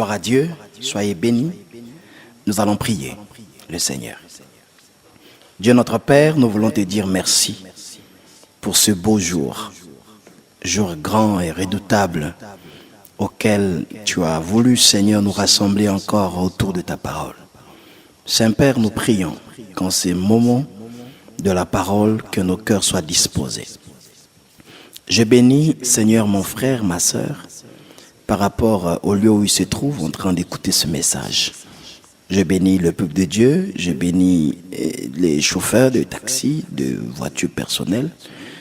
Gloire à Dieu, soyez bénis. Nous allons prier le Seigneur. Dieu notre Père, nous voulons te dire merci pour ce beau jour, jour grand et redoutable auquel tu as voulu, Seigneur, nous rassembler encore autour de ta parole. Saint-Père, nous prions qu'en ces moments de la parole, que nos cœurs soient disposés. Je bénis, Seigneur, mon frère, ma sœur, par rapport au lieu où il se trouve en train d'écouter ce message. Je bénis le peuple de Dieu, je bénis les chauffeurs de taxi, de voitures personnelles.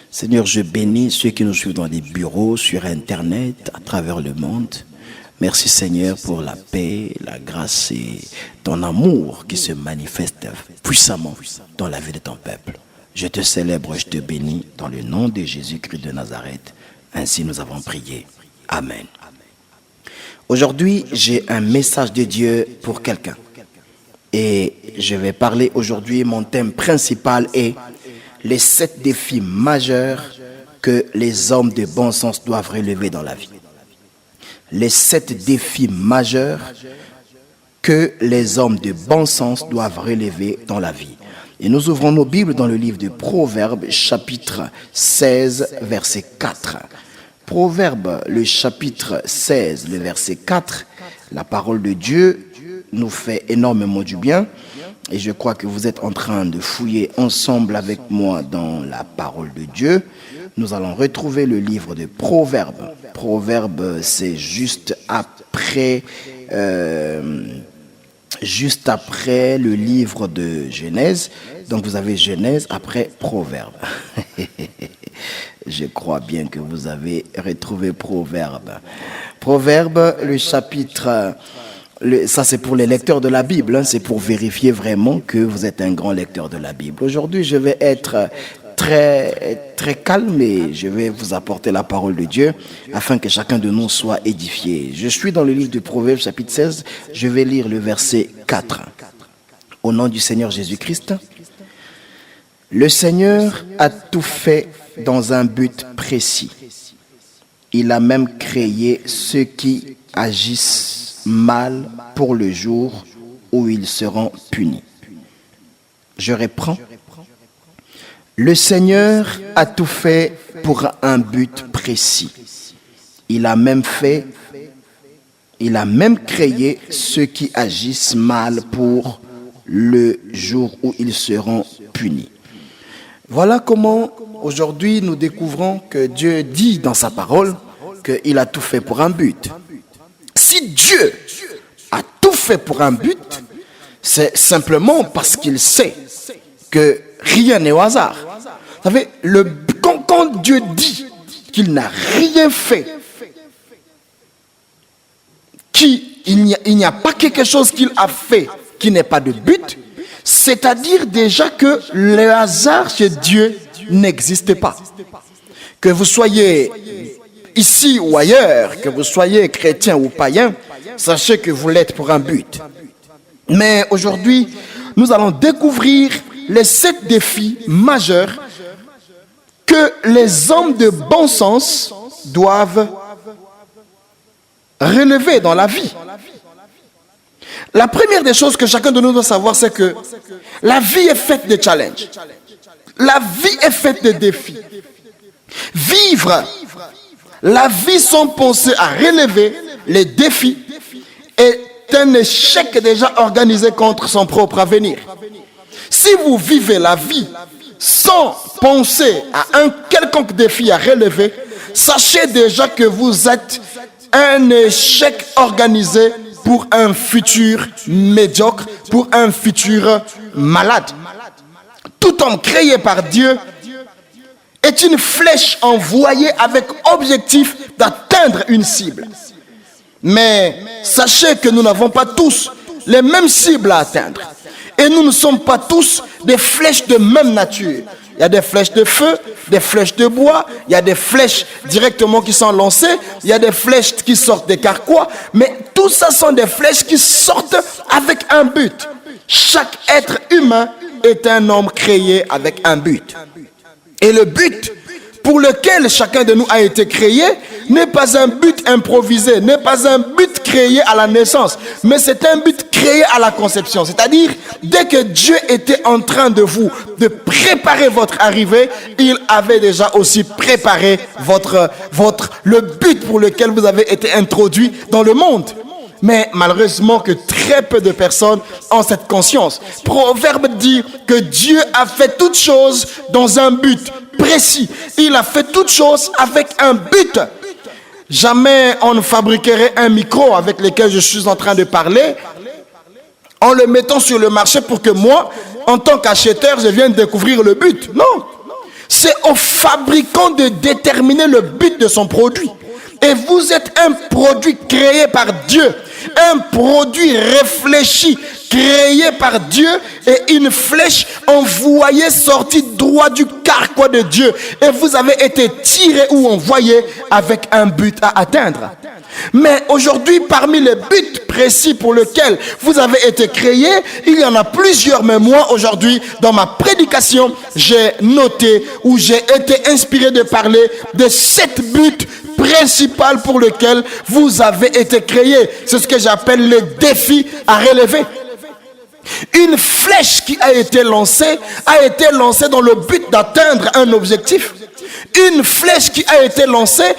Seigneur, je bénis ceux qui nous suivent dans les bureaux, sur Internet, à travers le monde. Merci Seigneur pour la paix, la grâce et ton amour qui se manifeste puissamment dans la vie de ton peuple. Je te célèbre, je te bénis dans le nom de Jésus-Christ de Nazareth. Ainsi nous avons prié. Amen. Aujourd'hui, j'ai un message de Dieu pour quelqu'un. Et je vais parler aujourd'hui, mon thème principal est les 7 défis majeurs que les hommes de bon sens doivent relever dans la vie. Les 7 défis majeurs que les hommes de bon sens doivent relever dans la vie. Et nous ouvrons nos Bibles dans le livre de Proverbes, chapitre 16, verset 4. Proverbes, le chapitre 16, le verset 4, la parole de Dieu nous fait énormément du bien. Et je crois que vous êtes en train de fouiller ensemble avec moi dans la parole de Dieu. Nous allons retrouver le livre de Proverbes. Proverbes, c'est juste après le livre de Genèse. Donc vous avez Genèse après Proverbes. Je crois bien que vous avez retrouvé Proverbes. Proverbes, le chapitre... Ça, c'est pour les lecteurs de la Bible. Hein, c'est pour vérifier vraiment que vous êtes un grand lecteur de la Bible. Aujourd'hui, je vais être très calme et je vais vous apporter la parole de Dieu afin que chacun de nous soit édifié. Je suis dans le livre de Proverbes, chapitre 16. Je vais lire le verset 4. Au nom du Seigneur Jésus-Christ, le Seigneur a tout fait dans un but précis. Il a même créé ceux qui agissent mal pour le jour où ils seront punis. Je reprends. Le Seigneur a tout fait pour un but précis. Il a même créé ceux qui agissent mal pour le jour où ils seront punis. Voilà comment aujourd'hui nous découvrons que Dieu dit dans sa parole qu'il a tout fait pour un but. Si Dieu a tout fait pour un but, c'est simplement parce qu'il sait que rien n'est au hasard. Vous savez, quand Dieu dit qu'il n'a rien fait, qu'il n'y a pas quelque chose qu'il a fait qui n'est pas de but, c'est-à-dire déjà que le hasard chez Dieu n'existe pas. Que vous soyez ici ou ailleurs, que vous soyez chrétien ou païen, sachez que vous l'êtes pour un but. Mais aujourd'hui, nous allons découvrir les 7 défis majeurs que les hommes de bon sens doivent relever dans la vie. La première des choses que chacun de nous doit savoir, c'est que la vie est faite de challenges. La vie est faite de défis. Vivre la vie sans penser à relever les défis est un échec déjà organisé contre son propre avenir. Si vous vivez la vie sans penser à un quelconque défi à relever, sachez déjà que vous êtes un échec organisé pour un futur médiocre, pour un futur malade. Tout homme créé par Dieu est une flèche envoyée avec objectif d'atteindre une cible. Mais sachez que nous n'avons pas tous les mêmes cibles à atteindre. Et nous ne sommes pas tous des flèches de même nature. Il y a des flèches de feu, des flèches de bois, il y a des flèches directement qui sont lancées, il y a des flèches qui sortent des carquois, mais tout ça sont des flèches qui sortent avec un but. Chaque être humain est un homme créé avec un but. Et le but pour lequel chacun de nous a été créé n'est pas un but improvisé, n'est pas un but créé à la naissance, mais c'est un but créé à la conception. C'est-à-dire, dès que Dieu était en train de préparer votre arrivée, il avait déjà aussi préparé le but pour lequel vous avez été introduit dans le monde. Mais malheureusement que très peu de personnes ont cette conscience. Proverbe dit que Dieu a fait toutes choses dans un but précis. Il a fait toutes choses avec un but. Jamais on ne fabriquerait un micro avec lequel je suis en train de parler en le mettant sur le marché pour que moi, en tant qu'acheteur, je vienne découvrir le but. Non. C'est au fabricant de déterminer le but de son produit. Et vous êtes un produit créé par Dieu, un produit réfléchi, créé par Dieu et une flèche envoyée, sortie droit du carquois de Dieu. Et vous avez été tiré ou envoyé avec un but à atteindre. Mais aujourd'hui, parmi les buts précis pour lesquels vous avez été créé, il y en a plusieurs. Mais moi, aujourd'hui, dans ma prédication, j'ai noté ou j'ai été inspiré de parler de 7 buts principaux pour lesquels vous avez été créé. C'est ce que j'appelle le défi à relever. Une flèche qui a été lancée dans le but d'atteindre un objectif. Une flèche qui a été lancée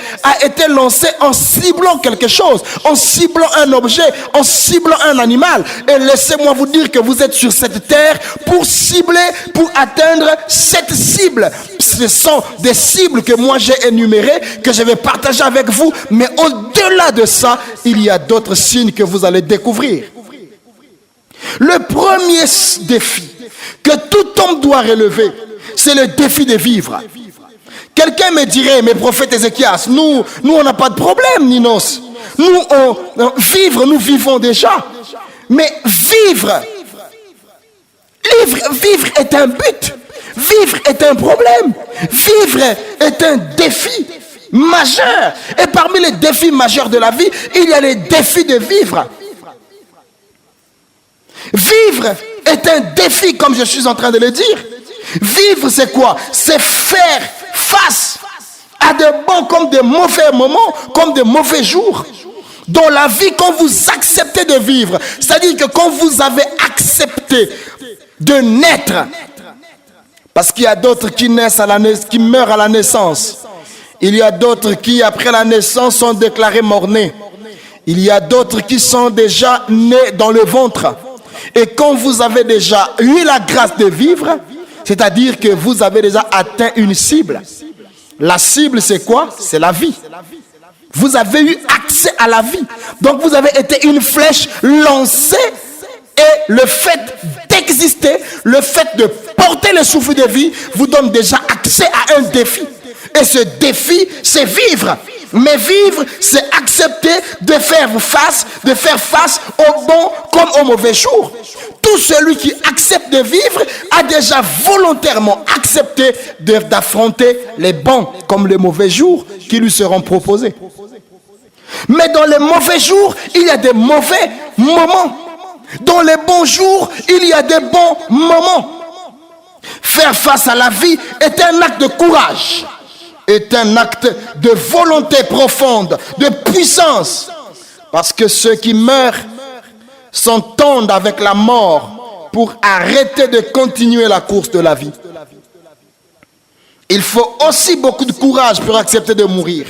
en ciblant quelque chose, en ciblant un objet, en ciblant un animal. Et laissez-moi vous dire que vous êtes sur cette terre pour cibler, pour atteindre cette cible. Ce sont des cibles que moi j'ai énumérées, que je vais partager avec vous. Mais au-delà de ça, il y a d'autres signes que vous allez découvrir. Le premier défi que tout homme doit relever, c'est le défi de vivre. Quelqu'un me dirait, mais prophète Ézéchias, nous on n'a pas de problème, Ninos. Nous vivons déjà. Mais vivre est un but. Vivre est un problème. Vivre est un défi majeur. Et parmi les défis majeurs de la vie, il y a les défis de vivre. Vivre est un défi, comme je suis en train de le dire. Vivre, c'est quoi? C'est faire face à de bons comme de mauvais moments, comme de mauvais jours. Dans la vie, quand vous acceptez de vivre, c'est-à-dire que quand vous avez accepté de naître, parce qu'il y a d'autres qui meurent à la naissance. Il y a d'autres qui, après la naissance, sont déclarés mort-nés. Il y a d'autres qui sont déjà nés dans le ventre. Et quand vous avez déjà eu la grâce de vivre, c'est-à-dire que vous avez déjà atteint une cible. La cible, c'est quoi? C'est la vie. Vous avez eu accès à la vie. Donc vous avez été une flèche lancée et le fait d'exister, le fait de porter le souffle de vie vous donne déjà accès à un défi. Et ce défi, c'est vivre. Mais vivre, c'est accepter de faire face au bon comme au mauvais jour. Tout celui qui accepte de vivre a déjà volontairement accepté d'affronter les bons comme les mauvais jours qui lui seront proposés. Mais dans les mauvais jours, il y a des mauvais moments. Dans les bons jours, il y a des bons moments. Faire face à la vie est un acte de courage. Est un acte de volonté profonde, de puissance. Parce que ceux qui meurent s'entendent avec la mort pour arrêter de continuer la course de la vie. Il faut aussi beaucoup de courage pour accepter de mourir.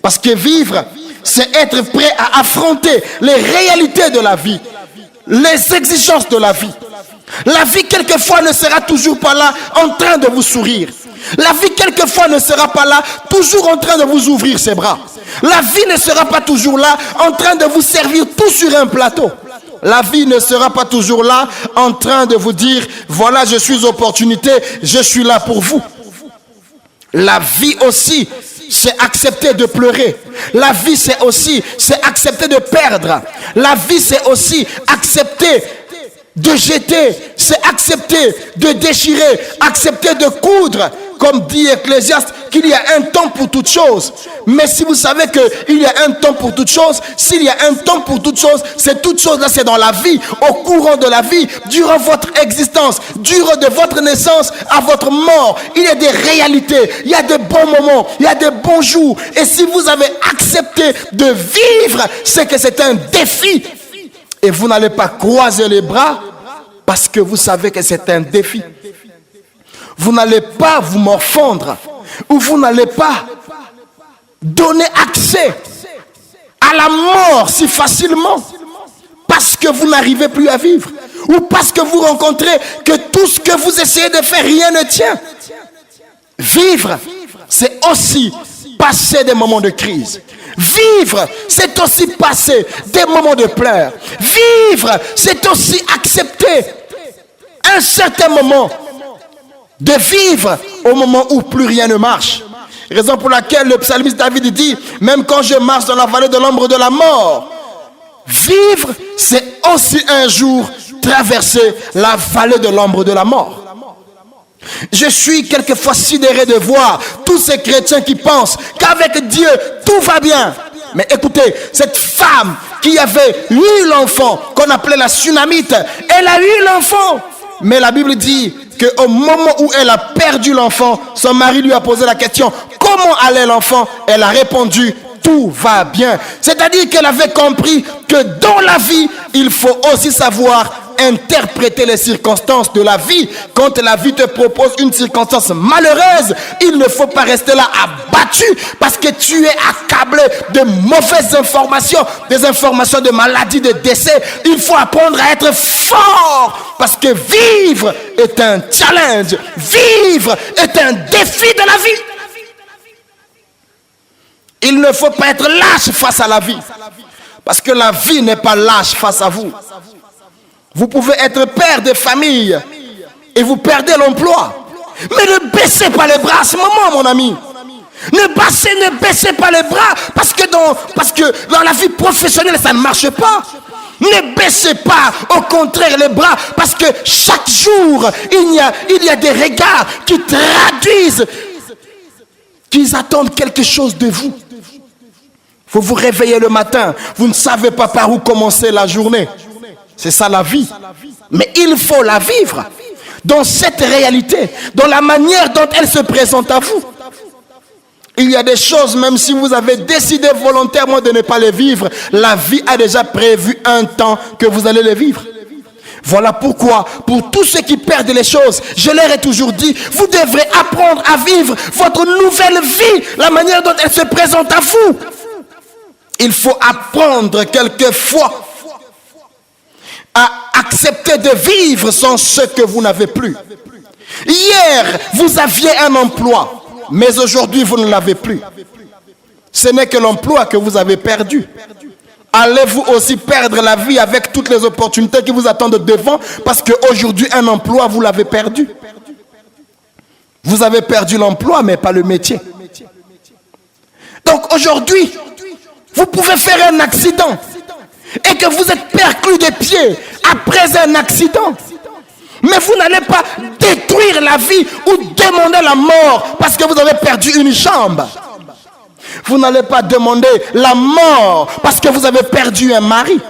Parce que vivre, c'est être prêt à affronter les réalités de la vie, les exigences de la vie. La vie, quelquefois, ne sera toujours pas là en train de vous sourire. La vie, quelquefois, ne sera pas là, toujours en train de vous ouvrir ses bras. La vie ne sera pas toujours là, en train de vous servir tout sur un plateau. La vie ne sera pas toujours là, en train de vous dire, voilà, je suis opportunité, je suis là pour vous. La vie aussi, c'est accepter de pleurer. La vie, c'est accepter de perdre. La vie, c'est aussi accepter de jeter, c'est accepter de déchirer, accepter de coudre. Comme dit Ecclésiaste, qu'il y a un temps pour toute chose. Mais si vous savez qu'il y a un temps pour toute chose, s'il y a un temps pour toute chose, c'est toute chose là, c'est dans la vie, au courant de la vie, durant votre existence, durant de votre naissance à votre mort. Il y a des réalités, il y a des bons moments, il y a des bons jours. Et si vous avez accepté de vivre, c'est que c'est un défi. Et vous n'allez pas croiser les bras parce que vous savez que c'est un défi. Vous n'allez pas vous morfondre ou vous n'allez pas donner accès à la mort si facilement parce que vous n'arrivez plus à vivre ou parce que vous rencontrez que tout ce que vous essayez de faire, rien ne tient. Vivre, c'est aussi passer des moments de crise. Vivre, c'est aussi passer des moments de pleurs. Vivre, c'est aussi accepter un certain moment de vivre au moment où plus rien ne marche. Raison pour laquelle le psalmiste David dit, même quand je marche dans la vallée de l'ombre de la mort, vivre, c'est aussi un jour traverser la vallée de l'ombre de la mort. Je suis quelquefois sidéré de voir tous ces chrétiens qui pensent qu'avec Dieu, tout va bien. Mais écoutez, cette femme qui avait eu l'enfant, qu'on appelait la Sunamite, elle a eu l'enfant. Mais la Bible dit qu'au moment où elle a perdu l'enfant, son mari lui a posé la question, comment allait l'enfant? Elle a répondu, tout va bien. C'est-à-dire qu'elle avait compris que dans la vie, il faut aussi savoir interpréter les circonstances de la vie. Quand la vie te propose une circonstance malheureuse, il ne faut pas rester là abattu parce que tu es accablé de mauvaises informations, des informations de maladie, de décès. Il faut apprendre à être fort parce que vivre est un challenge. Vivre est un défi de la vie. Il ne faut pas être lâche face à la vie parce que la vie n'est pas lâche face à vous. Vous pouvez être père de famille et vous perdez l'emploi. Mais ne baissez pas les bras à ce moment, mon ami. Ne baissez pas les bras parce que dans la vie professionnelle, ça ne marche pas. Ne baissez pas, au contraire, les bras parce que chaque jour, il y a des regards qui traduisent qu'ils attendent quelque chose de vous. Vous vous réveillez le matin, vous ne savez pas par où commencer la journée. C'est ça la vie. Mais il faut la vivre dans cette réalité, dans la manière dont elle se présente à vous. Il y a des choses, même si vous avez décidé volontairement de ne pas les vivre, la vie a déjà prévu un temps que vous allez les vivre. Voilà pourquoi, pour tous ceux qui perdent les choses, je leur ai toujours dit, vous devrez apprendre à vivre votre nouvelle vie, la manière dont elle se présente à vous. Il faut apprendre quelquefois à accepter de vivre sans ce que vous n'avez plus. Hier, vous aviez un emploi, mais aujourd'hui, vous ne l'avez plus. Ce n'est que l'emploi que vous avez perdu. Allez-vous aussi perdre la vie avec toutes les opportunités qui vous attendent devant parce qu'aujourd'hui, un emploi, vous l'avez perdu. Vous avez perdu l'emploi, mais pas le métier. Donc aujourd'hui, vous pouvez faire un accident et que vous êtes perclus des pieds après un accident. Mais vous n'allez pas détruire la vie ou demander la mort parce que vous avez perdu une jambe. Vous n'allez pas demander la mort parce que vous avez perdu un mari.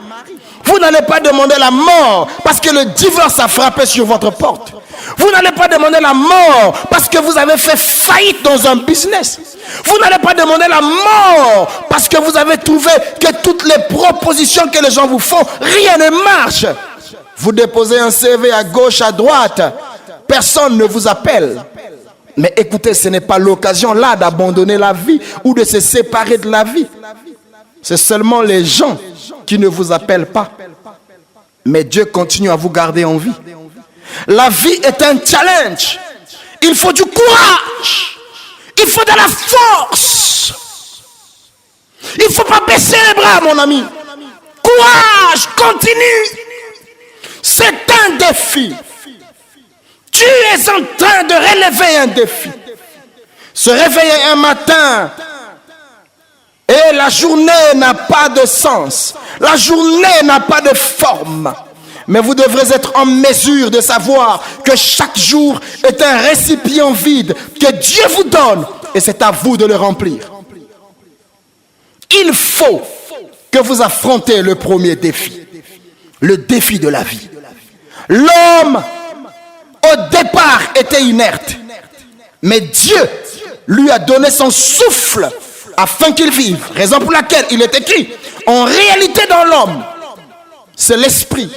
Vous n'allez pas demander la mort parce que le divorce a frappé sur votre porte. Vous n'allez pas demander la mort parce que vous avez fait faillite dans un business. Vous n'allez pas demander la mort parce que vous avez trouvé que toutes les propositions que les gens vous font, rien ne marche. Vous déposez un CV à gauche, à droite, personne ne vous appelle. Mais écoutez, ce n'est pas l'occasion là d'abandonner la vie ou de se séparer de la vie. C'est seulement les gens qui ne vous appellent pas. Mais Dieu continue à vous garder en vie. La vie est un challenge. Il faut du courage. Il faut de la force. Il ne faut pas baisser les bras, mon ami. Courage, continue. C'est un défi. Tu es en train de relever un défi. Se réveiller un matin et la journée n'a pas de sens. La journée n'a pas de forme. Mais vous devrez être en mesure de savoir que chaque jour est un récipient vide que Dieu vous donne et c'est à vous de le remplir. Il faut que vous affrontez le premier défi, le défi de la vie. L'homme, au départ, était inerte, mais Dieu lui a donné son souffle afin qu'il vive. Raison pour laquelle il est écrit, en réalité dans l'homme, c'est l'esprit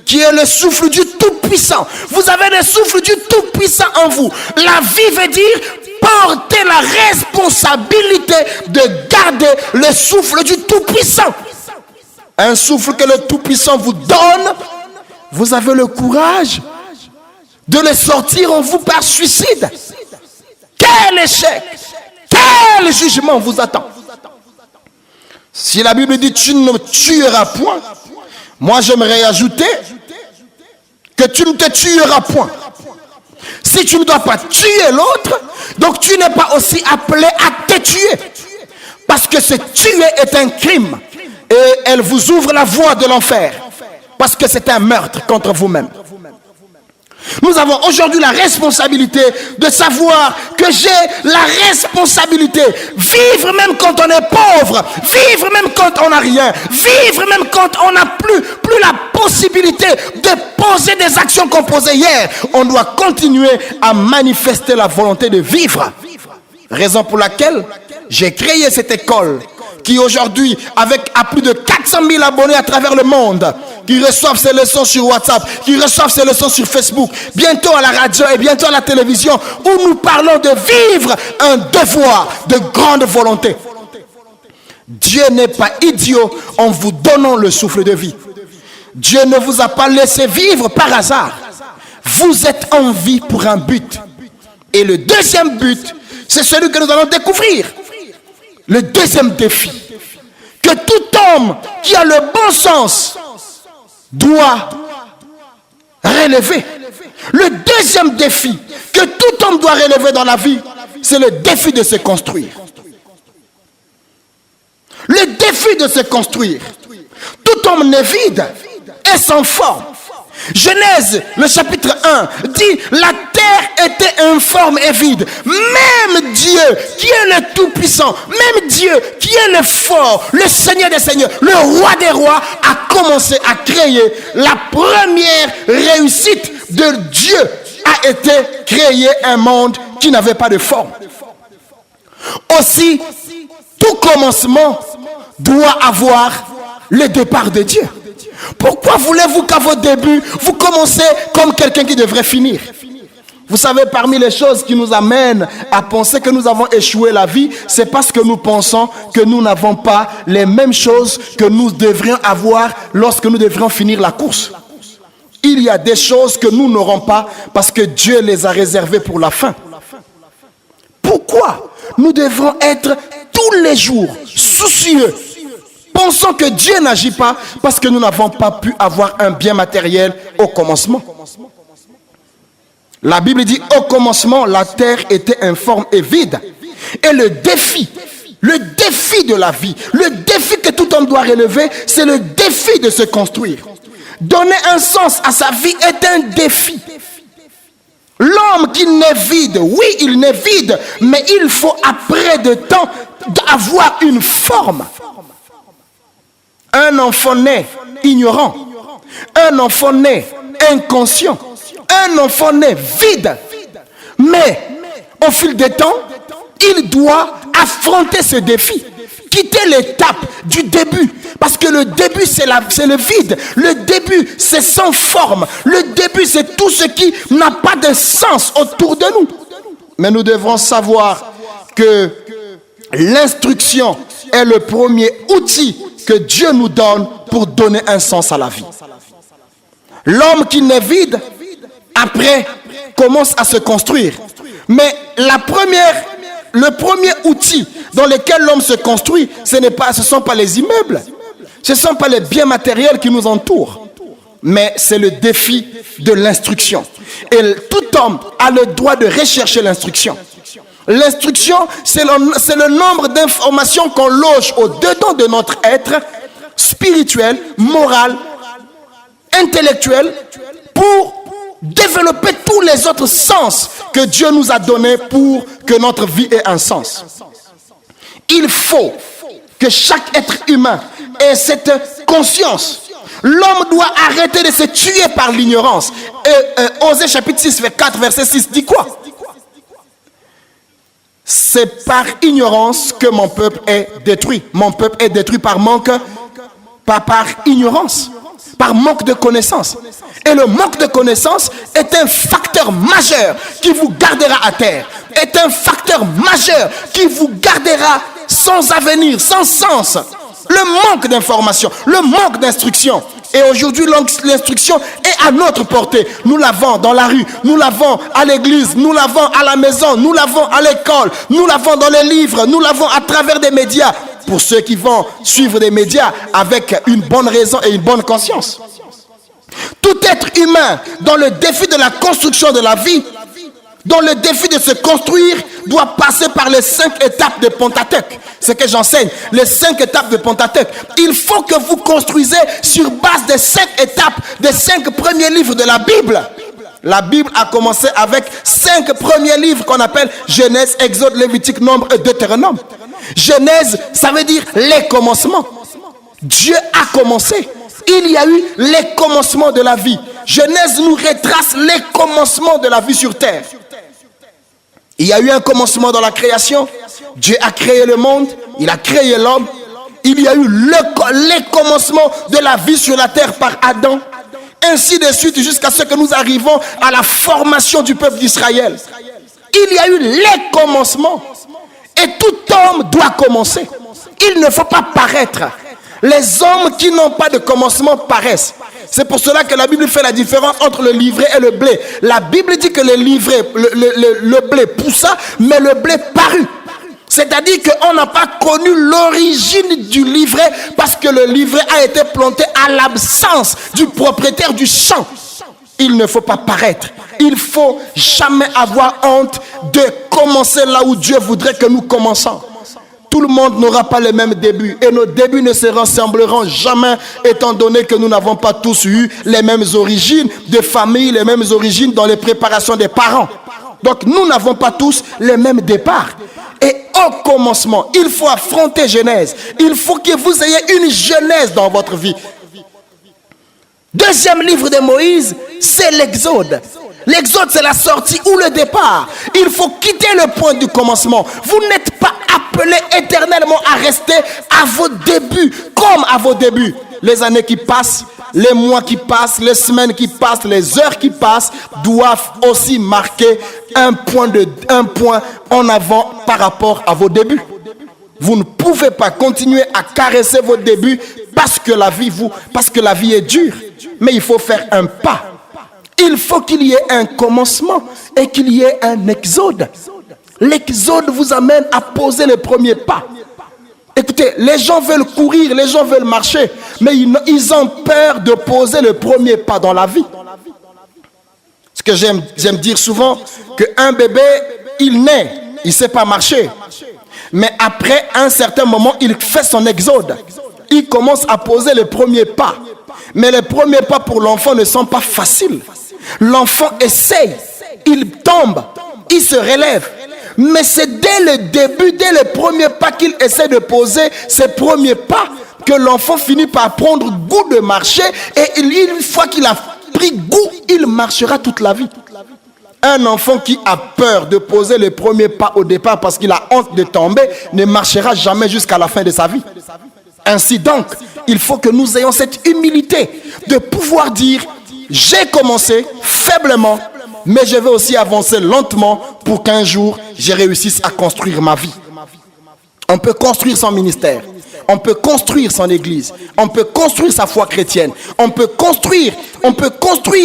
qui est le souffle du Tout-Puissant. Vous avez le souffle du Tout-Puissant en vous. La vie veut dire porter la responsabilité de garder le souffle du Tout-Puissant. Un souffle que le Tout-Puissant vous donne, vous avez le courage de le sortir en vous par suicide. Quel échec, quel jugement vous attend. Si la Bible dit tu ne tueras point, moi j'aimerais ajouter que tu ne te tueras point. Si tu ne dois pas tuer l'autre, donc tu n'es pas aussi appelé à te tuer. Parce que ce tuer est un crime. Et elle vous ouvre la voie de l'enfer. Parce que c'est un meurtre contre vous-même. Nous avons aujourd'hui la responsabilité de savoir que j'ai la responsabilité. Vivre même quand on est pauvre. Vivre même quand on n'a rien. Vivre même quand on n'a plus la possibilité de poser des actions qu'on posait hier. On doit continuer à manifester la volonté de vivre. Raison pour laquelle j'ai créé cette école qui aujourd'hui, avec à plus de 400 000 abonnés à travers le monde, qui reçoivent ces leçons sur WhatsApp, qui reçoivent ces leçons sur Facebook, bientôt à la radio et bientôt à la télévision, où nous parlons de vivre un devoir de grande volonté. Dieu n'est pas idiot en vous donnant le souffle de vie. Dieu ne vous a pas laissé vivre par hasard. Vous êtes en vie pour un but. Et le deuxième but, c'est celui que nous allons découvrir. Le deuxième défi, que tout homme qui a le bon sens doit relever. Le deuxième défi que tout homme doit relever dans la vie, c'est le défi de se construire. Le défi de se construire. Tout homme né vide est sans forme. Genèse, le chapitre 1, dit la terre était informe et vide. Même Dieu, qui est le Tout-Puissant, même Dieu, qui est le fort, le Seigneur des Seigneurs, le Roi des Rois, a commencé à créer. La première réussite de Dieu a été créer un monde qui n'avait pas de forme. Aussi, tout commencement doit avoir le départ de Dieu. Pourquoi voulez-vous qu'à vos débuts, vous commencez comme quelqu'un qui devrait finir? Vous savez, parmi les choses qui nous amènent à penser que nous avons échoué la vie, c'est parce que nous pensons que nous n'avons pas les mêmes choses que nous devrions avoir lorsque nous devrions finir la course. Il y a des choses que nous n'aurons pas parce que Dieu les a réservées pour la fin. Pourquoi nous devrons être tous les jours soucieux, pensant que Dieu n'agit pas parce que nous n'avons pas pu avoir un bien matériel au commencement. La Bible dit au commencement, la terre était informe et vide. Et le défi de la vie, le défi que tout homme doit relever, c'est le défi de se construire. Donner un sens à sa vie est un défi. L'homme qui naît vide, oui, il naît vide, mais il faut après de temps avoir une forme. Un enfant né ignorant, un enfant né inconscient, un enfant né vide. Mais au fil des temps, il doit affronter ce défi, quitter l'étape du début. Parce que le début, c'est le vide. Le début, c'est sans forme. Le début, c'est tout ce qui n'a pas de sens autour de nous. Mais nous devrons savoir que l'instruction est le premier outil que Dieu nous donne pour donner un sens à la vie. L'homme qui naît vide, après, commence à se construire. Mais le premier outil dans lequel l'homme se construit, ce ne sont pas les immeubles. Ce ne sont pas les biens matériels qui nous entourent. Mais c'est le défi de l'instruction. Et tout homme a le droit de rechercher l'instruction. L'instruction, c'est le nombre d'informations qu'on loge au-dedans de notre être spirituel, moral intellectuelle pour développer tous les autres sens que Dieu nous a donnés pour que notre vie ait un sens. Il faut que chaque être humain ait cette conscience. L'homme doit arrêter de se tuer par l'ignorance. Osée chapitre 6, 4, verset 6 dit quoi? C'est par ignorance que mon peuple est détruit. Mon peuple est détruit par manque, pas par ignorance, par manque de connaissance. Et le manque de connaissance est un facteur majeur qui vous gardera à terre. Est un facteur majeur qui vous gardera sans avenir, sans sens. Le manque d'information, le manque d'instruction. Et aujourd'hui, l'instruction est à notre portée. Nous l'avons dans la rue, nous l'avons à l'église, nous l'avons à la maison, nous l'avons à l'école, nous l'avons dans les livres, nous l'avons à travers des médias. Pour ceux qui vont suivre des médias avec une bonne raison et une bonne conscience. Tout être humain dans le défi de la construction de la vie, dans le défi de se construire, doit passer par les 5 étapes de Pentateuque. C'est que j'enseigne, les 5 étapes de Pentateuque. Il faut que vous construisez sur base des 5 étapes, des 5 premiers livres de la Bible. La Bible a commencé avec 5 premiers livres qu'on appelle Genèse, Exode, Lévitique, Nombre et Deutéronome. Genèse, ça veut dire les commencements. Dieu a commencé. Il y a eu les commencements de la vie. Genèse nous retrace les commencements de la vie sur terre. Il y a eu un commencement dans la création. Dieu a créé le monde. Il a créé l'homme. Il y a eu les commencements de la vie sur la terre par Adam. Ainsi de suite jusqu'à ce que nous arrivons à la formation du peuple d'Israël. Il y a eu les commencements. Et tout homme doit commencer. Il ne faut pas paraître. Les hommes qui n'ont pas de commencement paraissent. C'est pour cela que la Bible fait la différence entre le livret et le blé. La Bible dit que le blé poussa, mais le blé parut. C'est-à-dire qu'on n'a pas connu l'origine du livret parce que le livret a été planté à l'absence du propriétaire du champ. Il ne faut pas paraître. Il faut jamais avoir honte de commencer là où Dieu voudrait que nous commençons. Tout le monde n'aura pas les mêmes débuts et nos débuts ne se ressembleront jamais étant donné que nous n'avons pas tous eu les mêmes origines de famille, les mêmes origines dans les préparations des parents. Donc nous n'avons pas tous les mêmes départs. Et au commencement, il faut affronter Genèse. Il faut que vous ayez une Genèse dans votre vie. Deuxième livre de Moïse, c'est l'Exode. L'Exode, c'est la sortie ou le départ. Il faut quitter le point du commencement. Vous n'êtes pas appelé éternellement à rester à vos débuts, comme à vos débuts. Les années qui passent, les mois qui passent, les semaines qui passent, les heures qui passent, doivent aussi marquer un point en avant par rapport à vos débuts. Vous ne pouvez pas continuer à caresser vos débuts parce que la vie est dure. Mais il faut faire un pas. Il faut qu'il y ait un commencement et qu'il y ait un exode. L'exode vous amène à poser le premier pas. Écoutez, les gens veulent courir, les gens veulent marcher, mais ils ont peur de poser le premier pas dans la vie. Ce que j'aime dire souvent, qu'un bébé, il naît, il ne sait pas marcher. Mais après un certain moment, il fait son exode. Il commence à poser le premier pas. Mais les premiers pas pour l'enfant ne sont pas faciles. L'enfant essaye, il tombe, il se relève. Mais c'est dès le début, dès le premier pas qu'il essaie de poser ses premiers pas, que l'enfant finit par prendre goût de marcher. Et une fois qu'il a pris goût, il marchera toute la vie. Un enfant qui a peur de poser le premier pas au départ parce qu'il a honte de tomber, ne marchera jamais jusqu'à la fin de sa vie. Ainsi donc, il faut que nous ayons cette humilité de pouvoir dire, j'ai commencé faiblement, mais je vais aussi avancer lentement pour qu'un jour, je réussisse à construire ma vie. On peut construire son ministère, on peut construire son église, on peut construire sa foi chrétienne, on peut construire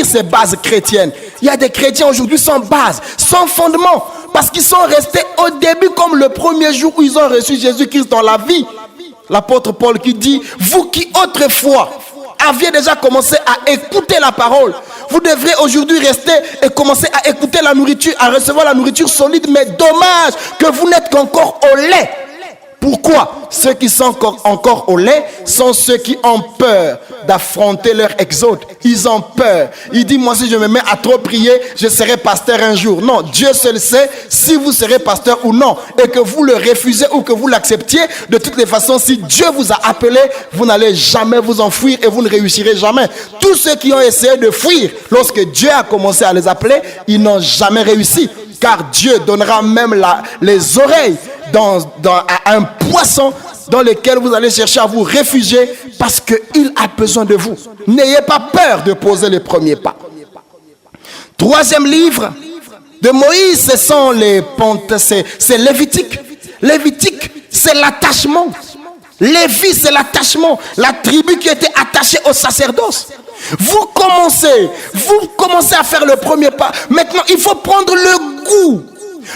ses bases chrétiennes. Il y a des chrétiens aujourd'hui sans base, sans fondement, parce qu'ils sont restés au début comme le premier jour où ils ont reçu Jésus-Christ dans la vie. L'apôtre Paul qui dit, vous qui autrefois aviez déjà commencé à écouter la parole, vous devrez aujourd'hui rester et commencer à écouter la nourriture, à recevoir la nourriture solide, mais dommage que vous n'êtes qu'encore au lait. Pourquoi? Ceux qui sont encore au lait sont ceux qui ont peur d'affronter leur exode. Ils ont peur. Il dit, moi si je me mets à trop prier, je serai pasteur un jour. Non, Dieu seul sait si vous serez pasteur ou non. Et que vous le refusez ou que vous l'acceptiez, de toutes les façons, si Dieu vous a appelé, vous n'allez jamais vous enfuir et vous ne réussirez jamais. Tous ceux qui ont essayé de fuir, lorsque Dieu a commencé à les appeler, ils n'ont jamais réussi. Car Dieu donnera même les oreilles à un poisson dans lequel vous allez chercher à vous réfugier parce qu'il a besoin de vous. N'ayez pas peur de poser les premiers pas. Troisième livre de Moïse, ce sont c'est Lévitique. Lévitique, c'est l'attachement. Lévi, c'est l'attachement. La tribu qui était attachée au sacerdoce. Vous commencez à faire le premier pas. Maintenant, il faut prendre le goût.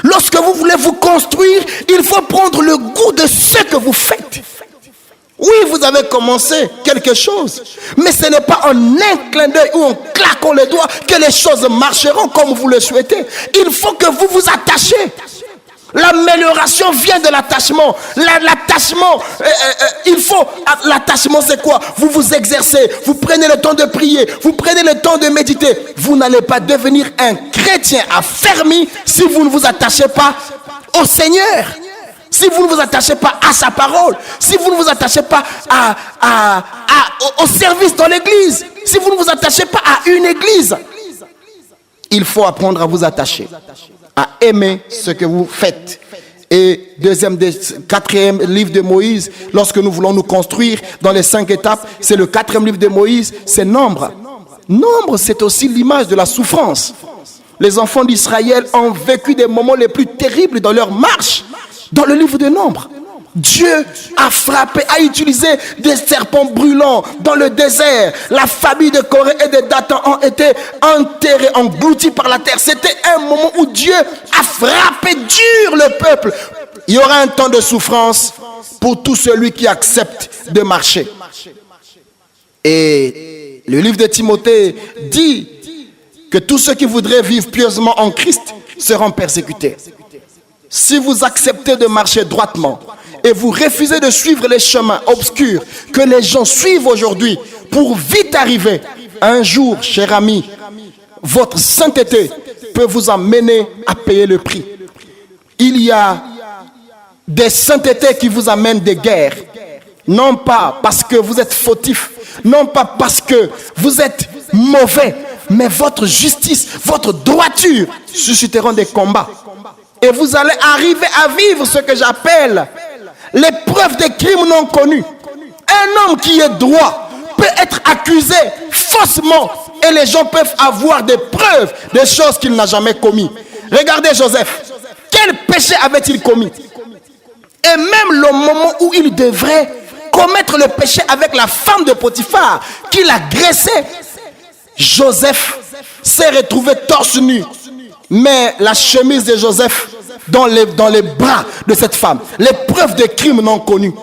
Lorsque vous voulez vous construire, il faut prendre le goût de ce que vous faites. Oui, vous avez commencé quelque chose, mais ce n'est pas en un clin d'œil ou en claquant les doigts que les choses marcheront comme vous le souhaitez. Il faut que vous vous attachiez. L'amélioration vient de l'attachement. L'attachement c'est quoi? Vous vous exercez, vous prenez le temps de prier, vous prenez le temps de méditer. Vous n'allez pas devenir un chrétien affermi si vous ne vous attachez pas au Seigneur. Si vous ne vous attachez pas à sa parole, si vous ne vous attachez pas au service dans l'église, si vous ne vous attachez pas à une église, il faut apprendre à vous attacher, à aimer ce que vous faites. Et quatrième livre de Moïse, lorsque nous voulons nous construire dans les 5 étapes, c'est le 4e livre de Moïse, c'est Nombre. Nombre, c'est aussi l'image de la souffrance. Les enfants d'Israël ont vécu des moments les plus terribles dans leur marche. Dans le livre de Nombre, Dieu a frappé, a utilisé des serpents brûlants dans le désert. La famille de Corée et de Dathan ont été enterrés, engloutis par la terre. C'était un moment où Dieu a frappé dur le peuple. Il y aura un temps de souffrance pour tout celui qui accepte de marcher. Et le livre de Timothée dit que tous ceux qui voudraient vivre pieusement en Christ seront persécutés. Si vous acceptez de marcher droitement et vous refusez de suivre les chemins obscurs que les gens suivent aujourd'hui pour vite arriver, un jour, cher ami, votre sainteté peut vous amener à payer le prix. Il y a des saintetés qui vous amènent des guerres. Non pas parce que vous êtes fautif, non pas parce que vous êtes mauvais, mais votre justice, votre droiture susciteront des combats. Et vous allez arriver à vivre ce que j'appelle l'épreuve des crimes non connus. Un homme qui est droit peut être accusé faussement et les gens peuvent avoir des preuves des choses qu'il n'a jamais commises. Regardez Joseph. Quel péché avait-il commis? Et même le moment où il devrait commettre le péché avec la femme de Potiphar qui l'agressait, Joseph s'est retrouvé torse nu. Mais la chemise de Joseph dans les bras de cette femme. Les preuves de crimes non connus.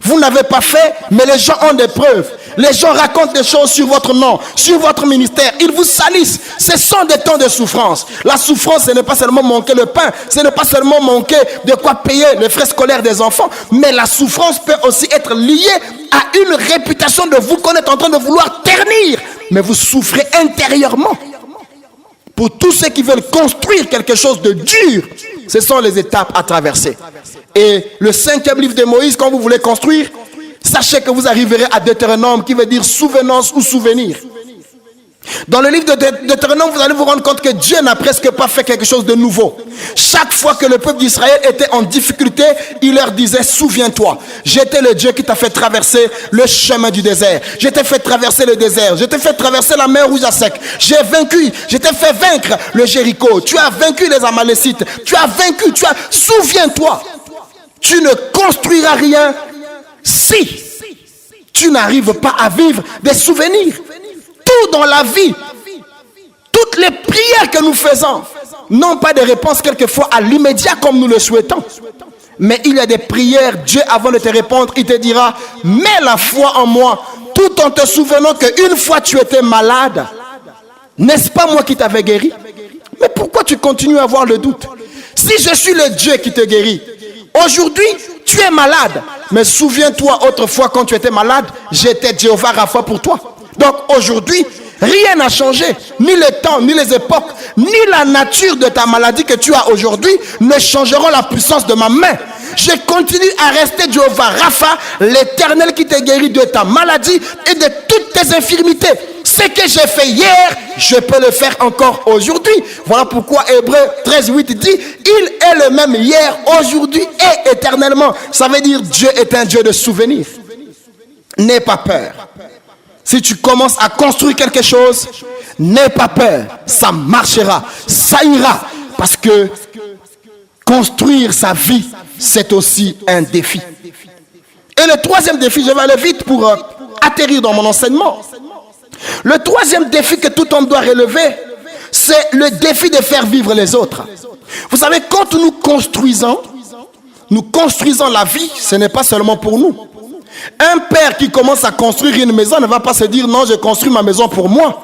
Vous n'avez pas fait, mais les gens ont des preuves. Les gens racontent des choses sur votre nom, sur votre ministère. Ils vous salissent. Ce sont des temps de souffrance. La souffrance, ce n'est pas seulement manquer le pain. Ce n'est pas seulement manquer de quoi payer les frais scolaires des enfants. Mais la souffrance peut aussi être liée à une réputation de vous qu'on est en train de vouloir ternir. Mais vous souffrez intérieurement. Pour tous ceux qui veulent construire quelque chose de dur, ce sont les étapes à traverser. Et le 5e livre de Moïse, quand vous voulez construire, sachez que vous arriverez à Deutéronome, qui veut dire souvenance ou souvenir. Dans le livre de Deutéronome, vous allez vous rendre compte que Dieu n'a presque pas fait quelque chose de nouveau. Chaque fois que le peuple d'Israël était en difficulté, il leur disait: souviens-toi, j'étais le Dieu qui t'a fait traverser le chemin du désert. Je t'ai fait traverser le désert. Je t'ai fait traverser la mer Rouge à sec. J'ai vaincu, je t'ai fait vaincre le Jéricho. Tu as vaincu les Amalécites. Tu as vaincu, souviens-toi. Tu ne construiras rien si tu n'arrives pas à vivre des souvenirs. Tout dans la vie, toutes les prières que nous faisons n'ont pas de réponse quelquefois à l'immédiat comme nous le souhaitons. Mais il y a des prières, Dieu avant de te répondre, il te dira: mets la foi en moi, tout en te souvenant qu'une fois tu étais malade. N'est-ce pas moi qui t'avais guéri? Mais pourquoi tu continues à avoir le doute? Si je suis le Dieu qui te guérit, aujourd'hui Tu es malade. Mais souviens-toi, autrefois, quand tu étais malade, j'étais Jéhovah Rapha pour toi. Donc aujourd'hui, rien n'a changé. Ni le temps, ni les époques, ni la nature de ta maladie que tu as aujourd'hui ne changeront la puissance de ma main. Je continue à rester Jéhovah Rapha, l'Éternel qui te guérit de ta maladie et de toutes tes infirmités. Ce que j'ai fait hier, je peux le faire encore aujourd'hui. Voilà pourquoi Hébreux 13:8 dit, il est le même hier, aujourd'hui et éternellement. Ça veut dire Dieu est un Dieu de souvenirs. N'aie pas peur. Si tu commences à construire quelque chose, n'aie pas peur. Ça marchera, ça ira. Parce que construire sa vie, c'est aussi un défi. Et le troisième défi, je vais aller vite pour atterrir dans mon enseignement. Le troisième défi que tout homme doit relever, c'est le défi de faire vivre les autres. Vous savez, quand nous construisons la vie, ce n'est pas seulement pour nous. Un père qui commence à construire une maison ne va pas se dire non, je construis ma maison pour moi.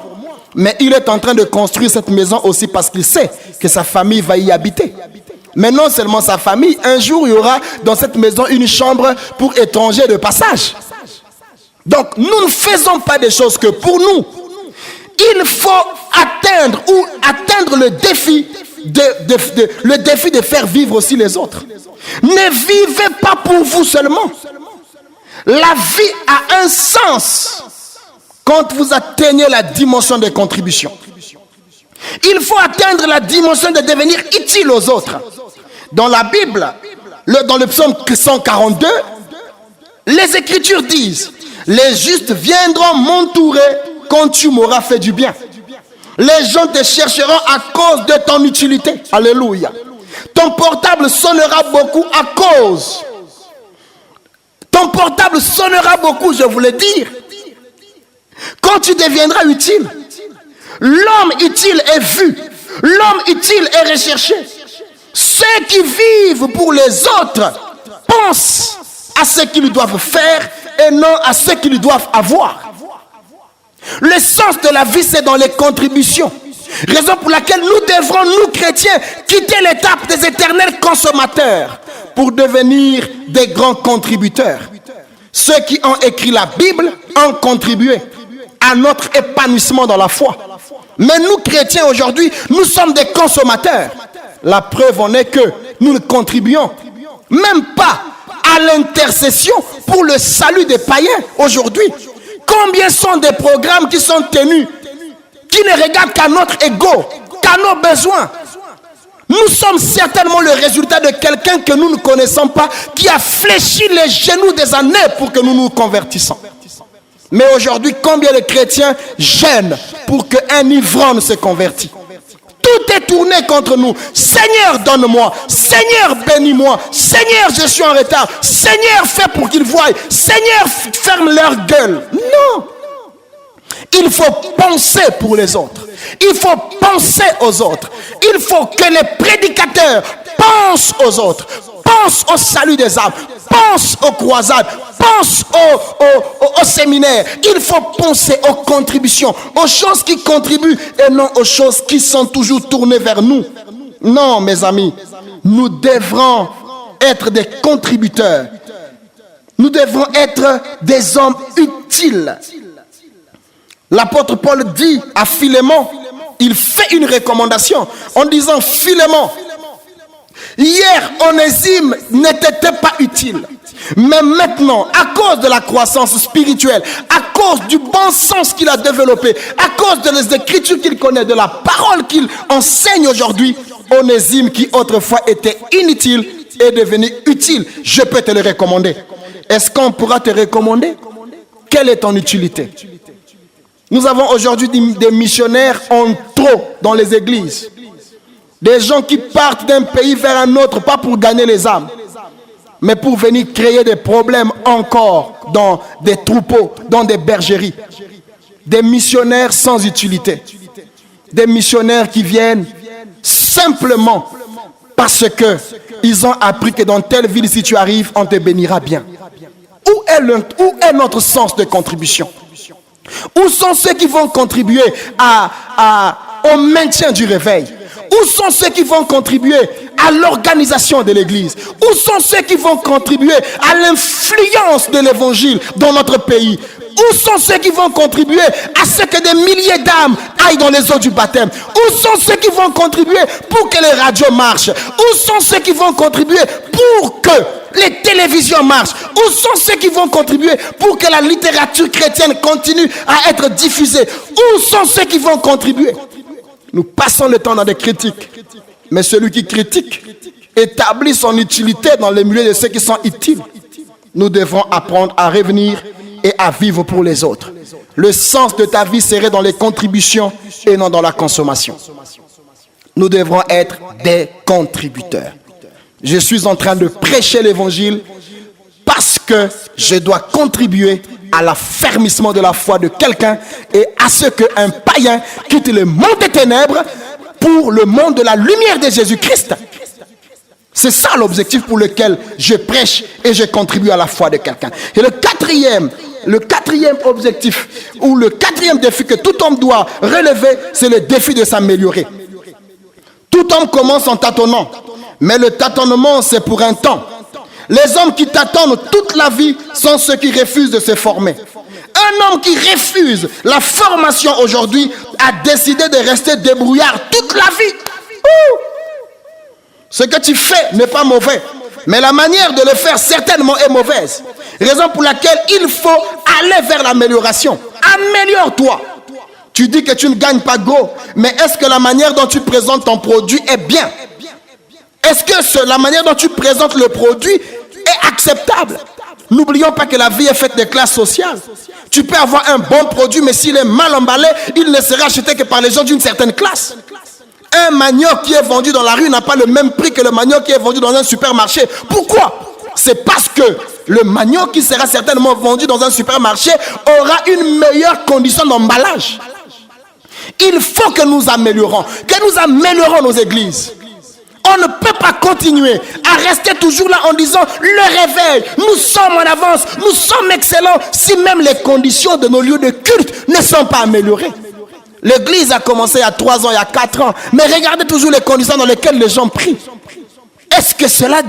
Mais il est en train de construire cette maison aussi parce qu'il sait que sa famille va y habiter. Mais non seulement sa famille, un jour il y aura dans cette maison une chambre pour étrangers de passage. Donc nous ne faisons pas des choses que pour nous. Il faut atteindre le défi de faire vivre aussi les autres. Ne vivez pas pour vous seulement. La vie a un sens quand vous atteignez la dimension de contribution. Il faut atteindre la dimension de devenir utile aux autres. Dans la Bible, dans le psaume 142, les Écritures disent, les justes viendront m'entourer quand tu m'auras fait du bien. Les gens te chercheront à cause de ton utilité. Alléluia. Ton portable sonnera beaucoup à cause. Ton portable sonnera beaucoup, je voulais dire. Quand tu deviendras utile, l'homme utile est vu. L'homme utile est recherché. Ceux qui vivent pour les autres pensent à ce qu'ils doivent faire et non à ce qu'ils doivent avoir. Le sens de la vie, c'est dans les contributions. Raison pour laquelle nous devrons, nous chrétiens, quitter l'étape des éternels consommateurs pour devenir des grands contributeurs. Ceux qui ont écrit la Bible ont contribué à notre épanouissement dans la foi. Mais nous, chrétiens, aujourd'hui, nous sommes des consommateurs. La preuve en est que nous ne contribuons même pas à l'intercession pour le salut des païens aujourd'hui. Combien sont des programmes qui sont tenus, qui ne regardent qu'à notre ego, qu'à nos besoins? Nous sommes certainement le résultat de quelqu'un que nous ne connaissons pas, qui a fléchi les genoux des années pour que nous nous convertissons. Mais aujourd'hui, combien de chrétiens gênent pour qu'un ivrogne se convertisse? Tout est tourné contre nous. Seigneur, donne-moi. Seigneur, bénis-moi. Seigneur, je suis en retard. Seigneur, fais pour qu'ils voient. Seigneur, ferme leur gueule. Non. Il faut penser pour les autres. Il faut penser aux autres. Il faut que les prédicateurs pensent aux autres. Pense au salut des âmes. Pense aux croisades. Pense au séminaire. Il faut penser aux contributions, aux choses qui contribuent et non aux choses qui sont toujours tournées vers nous. Non, mes amis, nous devrons être des contributeurs. Nous devrons être des hommes utiles. L'apôtre Paul dit à Philémon, il fait une recommandation en disant: Philémon, hier Onésime n'était pas utile. Mais maintenant, à cause de la croissance spirituelle, à cause du bon sens qu'il a développé, à cause de les écritures qu'il connaît, de la parole qu'il enseigne aujourd'hui, Onésime, qui autrefois était inutile, est devenu utile. Je peux te le recommander. Est-ce qu'on pourra te recommander? Quelle est ton utilité? Nous avons aujourd'hui des missionnaires en trop dans les églises. Des gens qui partent d'un pays vers un autre, pas pour gagner les âmes, mais pour venir créer des problèmes encore dans des troupeaux, dans des bergeries. Des missionnaires sans utilité. Des missionnaires qui viennent simplement parce qu'ils ont appris que dans telle ville, si tu arrives, on te bénira bien. Où est notre sens de contribution? Où sont ceux qui vont contribuer au maintien du réveil? Où sont ceux qui vont contribuer à l'organisation de l'Église? Où sont ceux qui vont contribuer à l'influence de l'Évangile dans notre pays? Où sont ceux qui vont contribuer à ce que des milliers d'âmes aillent dans les eaux du baptême? Où sont ceux qui vont contribuer pour que les radios marchent? Où sont ceux qui vont contribuer pour que les télévisions marchent? Où sont ceux qui vont contribuer pour que la littérature chrétienne continue à être diffusée? Où sont ceux qui vont contribuer? Nous passons le temps dans des critiques. Mais celui qui critique établit son utilité dans le milieu de ceux qui sont utiles. Nous devons apprendre à revenir et à vivre pour les autres. Le sens de ta vie serait dans les contributions et non dans la consommation. Nous devrons être des contributeurs. Je suis en train de prêcher l'évangile parce que je dois contribuer à l'affermissement de la foi de quelqu'un et à ce qu'un païen quitte le monde des ténèbres pour le monde de la lumière de Jésus-Christ. C'est ça l'objectif pour lequel je prêche et je contribue à la foi de quelqu'un. Et le quatrième objectif ou le quatrième défi que tout homme doit relever, c'est le défi de s'améliorer. Tout homme commence en tâtonnant, mais le tâtonnement c'est pour un temps. Les hommes qui tâtonnent toute la vie sont ceux qui refusent de se former. Un homme qui refuse la formation aujourd'hui a décidé de rester débrouillard toute la vie. Ce que tu fais n'est pas mauvais, mais la manière de le faire certainement est mauvaise. Raison pour laquelle il faut aller vers l'amélioration. Améliore-toi. Tu dis que tu ne gagnes pas gros, mais est-ce que la manière dont tu présentes ton produit est bien? Est-ce que la manière dont tu présentes le produit est acceptable? N'oublions pas que la vie est faite de classes sociales. Tu peux avoir un bon produit, mais s'il est mal emballé, il ne sera acheté que par les gens d'une certaine classe. Un manioc qui est vendu dans la rue n'a pas le même prix que le manioc qui est vendu dans un supermarché. Pourquoi? C'est parce que le manioc qui sera certainement vendu dans un supermarché aura une meilleure condition d'emballage. Il faut que nous améliorons nos églises. On ne peut pas continuer à rester toujours là en disant le réveil, nous sommes en avance, nous sommes excellents, si même les conditions de nos lieux de culte ne sont pas améliorées. L'église a commencé il y a 3 ans, il y a 4 ans, mais regardez toujours les conditions dans lesquelles les gens prient. Est-ce que cela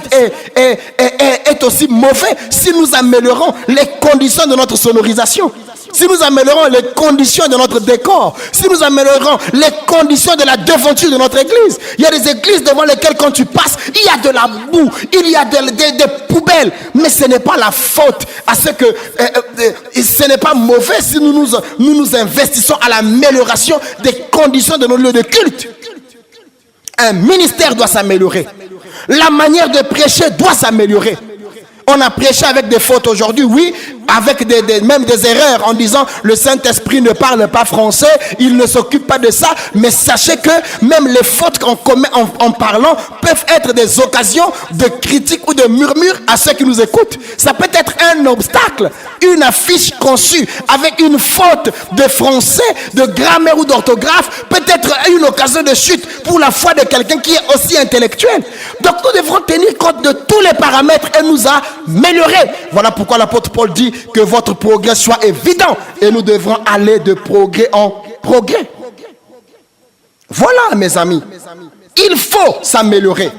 est aussi mauvais si nous améliorons les conditions de notre sonorisation? Si nous améliorons les conditions de notre décor, si nous améliorons les conditions de la devanture de notre église. Il y a des églises devant lesquelles quand tu passes, il y a de la boue, il y a des poubelles. Mais ce n'est pas la faute à ce que ce n'est pas mauvais si nous investissons à l'amélioration des conditions de nos lieux de culte. Un ministère doit s'améliorer. La manière de prêcher doit s'améliorer. On a prêché avec des fautes aujourd'hui, oui, avec même des erreurs en disant le Saint-Esprit ne parle pas français, il ne s'occupe pas de ça. Mais sachez que même les fautes qu'on commet en parlant peuvent être des occasions de critique ou de murmure à ceux qui nous écoutent. Ça peut être un obstacle, une affiche conçue avec une faute de français, de grammaire ou d'orthographe, peut être une occasion de chute pour la foi de quelqu'un qui est aussi intellectuel. Donc nous devrons tenir compte de tous les paramètres et nous améliorer. Voilà pourquoi l'apôtre Paul dit que votre progrès soit évident et nous devrons aller de progrès en progrès. Voilà mes amis, il faut s'améliorer.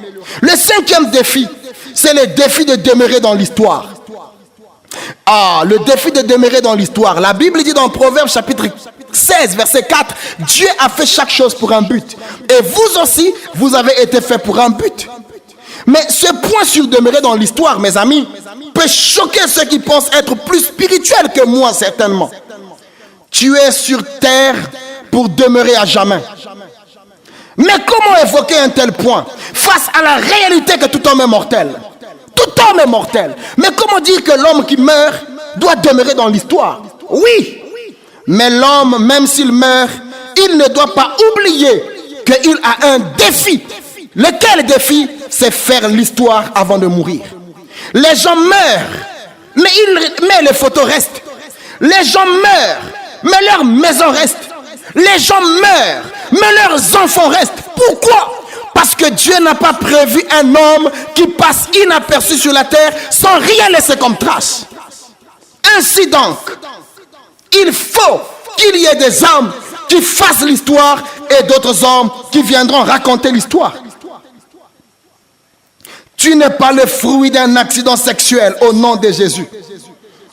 Le 5e défi, c'est le défi de demeurer dans l'histoire. Le défi de demeurer dans l'histoire. La Bible dit dans Proverbes chapitre 16 verset 4, Dieu a fait chaque chose pour un but. Et vous aussi, vous avez été fait pour un but. Mais ce point sur demeurer dans l'histoire, mes amis, peut choquer ceux qui pensent être plus spirituels que moi, certainement. Tu es sur terre pour demeurer à jamais. Mais comment évoquer un tel point face à la réalité que tout homme est mortel? Tout homme est mortel. Mais comment dire que l'homme qui meurt doit demeurer dans l'histoire? Oui, mais l'homme, même s'il meurt, il ne doit pas oublier qu'il a un défi. Lequel défi? C'est faire l'histoire avant de mourir. Les gens meurent, mais les photos restent. Les gens meurent, mais leur maison reste. Les gens meurent, mais leurs enfants restent. Pourquoi? Parce que Dieu n'a pas prévu un homme qui passe inaperçu sur la terre sans rien laisser comme trace. Ainsi donc, il faut qu'il y ait des hommes qui fassent l'histoire et d'autres hommes qui viendront raconter l'histoire. Tu n'es pas le fruit d'un accident sexuel au nom de Jésus.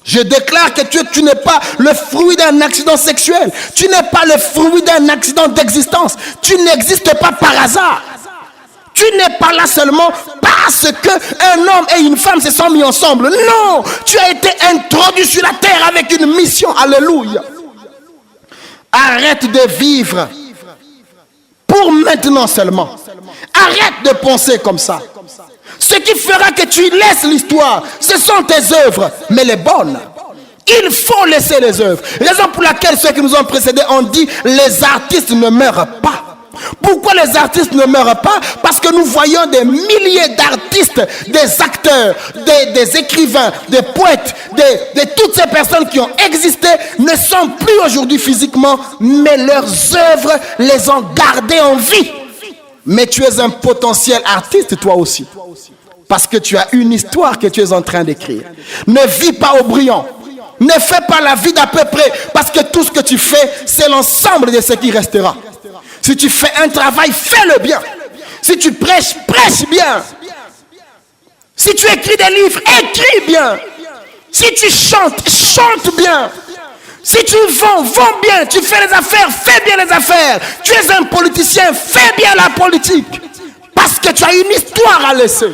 Je déclare que tu n'es pas le fruit d'un accident sexuel. Tu n'es pas le fruit d'un accident d'existence. Tu n'existes pas par hasard. Tu n'es pas là seulement parce qu'un homme et une femme se sont mis ensemble. Non, tu as été introduit sur la terre avec une mission. Alléluia. Arrête de vivre pour maintenant seulement. Arrête de penser comme ça. Ce qui fera que tu laisses l'histoire, ce sont tes œuvres, mais les bonnes. Il faut laisser les œuvres. Raison pour laquelle ceux qui nous ont précédés ont dit les artistes ne meurent pas. Pourquoi les artistes ne meurent pas? Parce que nous voyons des milliers d'artistes, des acteurs, des écrivains, des poètes, de toutes ces personnes qui ont existé ne sont plus aujourd'hui physiquement, mais leurs œuvres les ont gardées en vie. Mais tu es un potentiel artiste toi aussi. Parce que tu as une histoire que tu es en train d'écrire. Ne vis pas au brillant. Ne fais pas la vie d'à peu près. Parce que tout ce que tu fais, c'est l'ensemble de ce qui restera. Si tu fais un travail, fais-le bien. Si tu prêches, prêche bien. Si tu écris des livres, écris bien. Si tu chantes, chante bien. Si tu vends bien. Tu fais les affaires, fais bien les affaires. Tu es un politicien, fais bien la politique. Parce que tu as une histoire à laisser.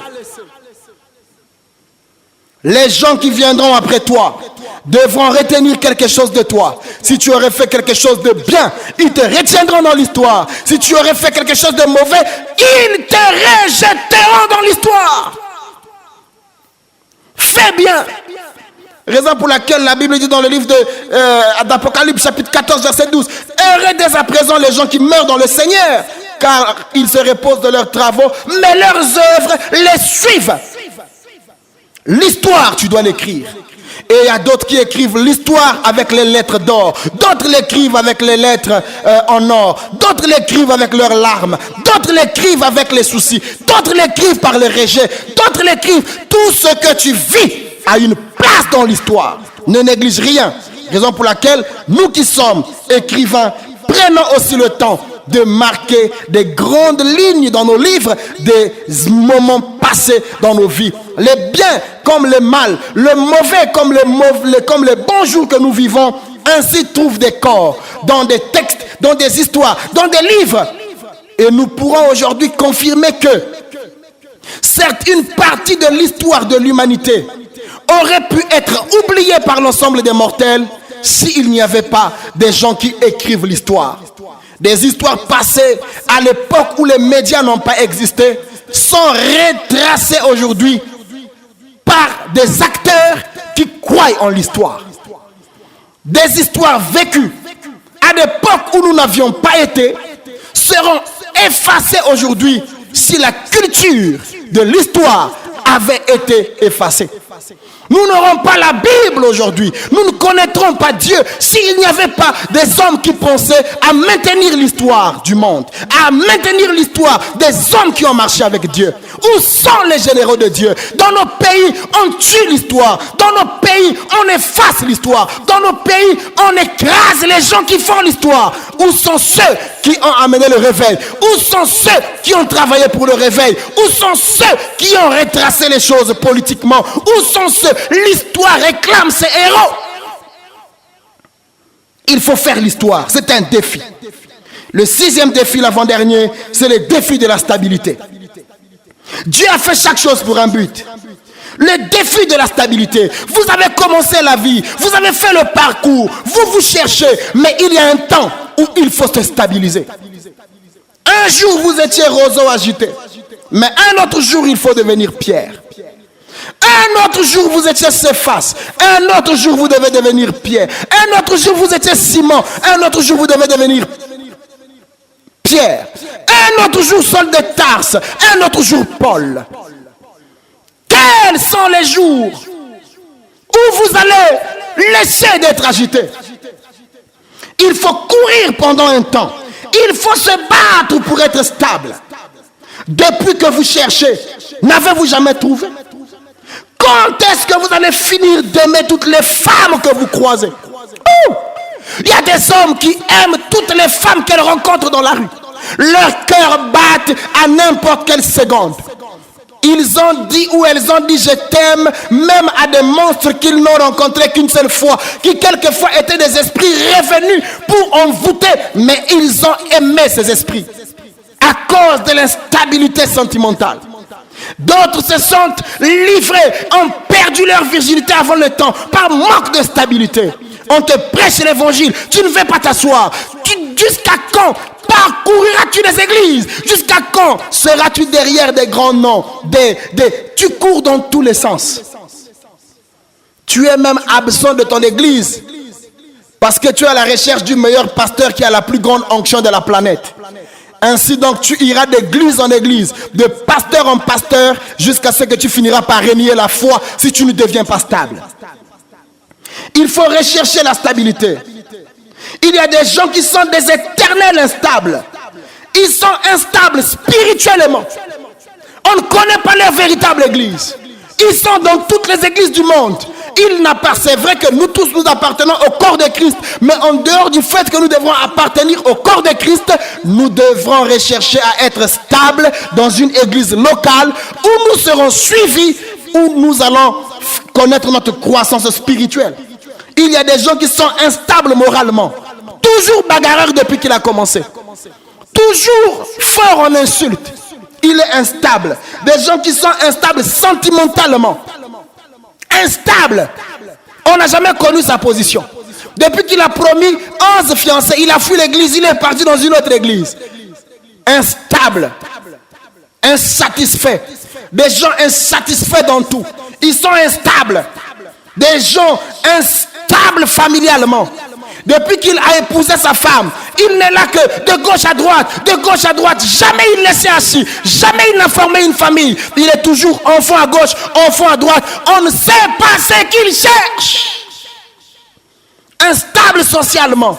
Les gens qui viendront après toi devront retenir quelque chose de toi. Si tu aurais fait quelque chose de bien, ils te retiendront dans l'histoire. Si tu aurais fait quelque chose de mauvais, ils te rejetteront dans l'histoire. Fais bien. Raison pour laquelle la Bible dit dans le livre d'Apocalypse chapitre 14 verset 12, heureux dès à présent les gens qui meurent dans le Seigneur, car ils se reposent de leurs travaux, mais leurs œuvres les suivent. L'histoire, tu dois l'écrire. Et il y a d'autres qui écrivent l'histoire avec les lettres d'or. D'autres l'écrivent avec les lettres en or. D'autres l'écrivent avec leurs larmes. D'autres l'écrivent avec les soucis. D'autres l'écrivent par le rejet. D'autres l'écrivent. Tout ce que tu vis a une place dans l'histoire. Ne néglige rien. Raison pour laquelle nous qui sommes écrivains, prenons aussi le temps de marquer des grandes lignes dans nos livres, des moments passés dans nos vies. Les biens comme les mal, le mauvais comme les bons jours que nous vivons, ainsi trouvent des corps dans des textes, dans des histoires, dans des livres. Et nous pourrons aujourd'hui confirmer que, certes, une partie de l'histoire de l'humanité aurait pu être oubliée par l'ensemble des mortels s'il n'y avait pas des gens qui écrivent l'histoire. Des histoires passées à l'époque où les médias n'ont pas existé sont retracées aujourd'hui par des acteurs qui croient en l'histoire. Des histoires vécues à l'époque où nous n'avions pas été seront effacées aujourd'hui si la culture de l'histoire avait été effacée. Nous n'aurons pas la Bible aujourd'hui. Nous ne connaîtrons pas Dieu s'il n'y avait pas des hommes qui pensaient à maintenir l'histoire du monde, à maintenir l'histoire des hommes qui ont marché avec Dieu. Où sont les généraux de Dieu? Dans nos pays, on tue l'histoire. Dans nos pays, on efface l'histoire. Dans nos pays, on écrase les gens qui font l'histoire. Où sont ceux qui ont amené le réveil? Où sont ceux qui ont travaillé pour le réveil? Où sont ceux qui ont retracé les choses politiquement? Où sont ceux? L'histoire réclame ses héros. Il faut faire l'histoire. C'est un défi. Le 6e défi, l'avant-dernier, c'est le défi de la stabilité. Dieu a fait chaque chose pour un but. Le défi de la stabilité. Vous avez commencé la vie. Vous avez fait le parcours. Vous cherchez. Mais il y a un temps où il faut se stabiliser. Un jour, vous étiez roseau agité. Mais un autre jour, il faut devenir pierre. Un autre jour, vous étiez Céphas. Un autre jour, vous devez devenir pierre. Un autre jour, vous étiez Simon. Un autre jour, vous devez devenir Pierre. Un autre jour, Saul de Tarse. Un autre jour, Paul. Quels sont les jours où vous allez laisser d'être agité? Il faut courir pendant un temps. Il faut se battre pour être stable. Depuis que vous cherchez, n'avez-vous jamais trouvé? Quand est-ce que vous allez finir d'aimer toutes les femmes que vous croisez? Il y a des hommes qui aiment toutes les femmes qu'elles rencontrent dans la rue. Leur cœur bat à n'importe quelle seconde. Ils ont dit ou elles ont dit je t'aime, même à des monstres qu'ils n'ont rencontrés qu'une seule fois, qui quelquefois étaient des esprits revenus pour envoûter, mais ils ont aimé ces esprits à cause de l'instabilité sentimentale. D'autres se sont livrés, ont perdu leur virginité avant le temps par manque de stabilité. On te prêche l'évangile, tu ne veux pas t'asseoir. Jusqu'à quand parcouriras-tu les églises? Jusqu'à quand seras-tu derrière des grands noms? Tu cours dans tous les sens. Tu es même absent de ton église parce que tu es à la recherche du meilleur pasteur qui a la plus grande onction de la planète. Ainsi donc tu iras d'église en église, de pasteur en pasteur, jusqu'à ce que tu finiras par renier la foi si tu ne deviens pas stable. Il faut rechercher la stabilité. Il y a des gens qui sont des éternels instables. Ils sont instables spirituellement. On ne connaît pas leur véritable église. Ils sont dans toutes les églises du monde. C'est vrai que nous tous nous appartenons au corps de Christ, mais en dehors du fait que nous devrons appartenir au corps de Christ, nous devrons rechercher à être stables dans une église locale où nous serons suivis, où nous allons connaître notre croissance spirituelle. Il y a des gens qui sont instables moralement, toujours bagarreur depuis qu'il a commencé, toujours fort en insultes. Il est instable. Des gens qui sont instables sentimentalement. Instable. On n'a jamais connu sa position. Depuis qu'il a promis 11 fiancés, il a fui l'église, il est parti dans une autre église. Instable. Insatisfait. Des gens insatisfaits dans tout. Ils sont instables. Des gens instables familialement. Depuis qu'il a épousé sa femme, il n'est là que de gauche à droite, de gauche à droite. Jamais il ne s'est assis, jamais il n'a formé une famille. Il est toujours enfant à gauche, enfant à droite. On ne sait pas ce qu'il cherche. Instable socialement.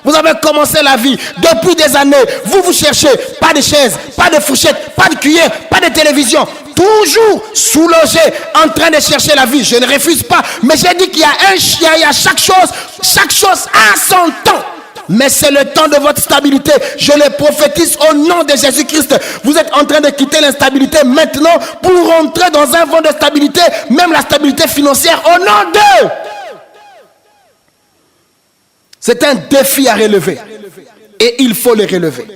Vous avez commencé la vie depuis des années. Vous cherchez pas de chaise, pas de fourchette, pas de cuillère, pas de télévision. Toujours sous-logé, en train de chercher la vie. Je ne refuse pas. Mais j'ai dit qu'il y a un chien, il y a chaque chose a son temps. Mais c'est le temps de votre stabilité. Je le prophétise au nom de Jésus-Christ. Vous êtes en train de quitter l'instabilité maintenant pour rentrer dans un vent de stabilité, même la stabilité financière, au nom d'eux. C'est un défi à relever. Et il faut le relever.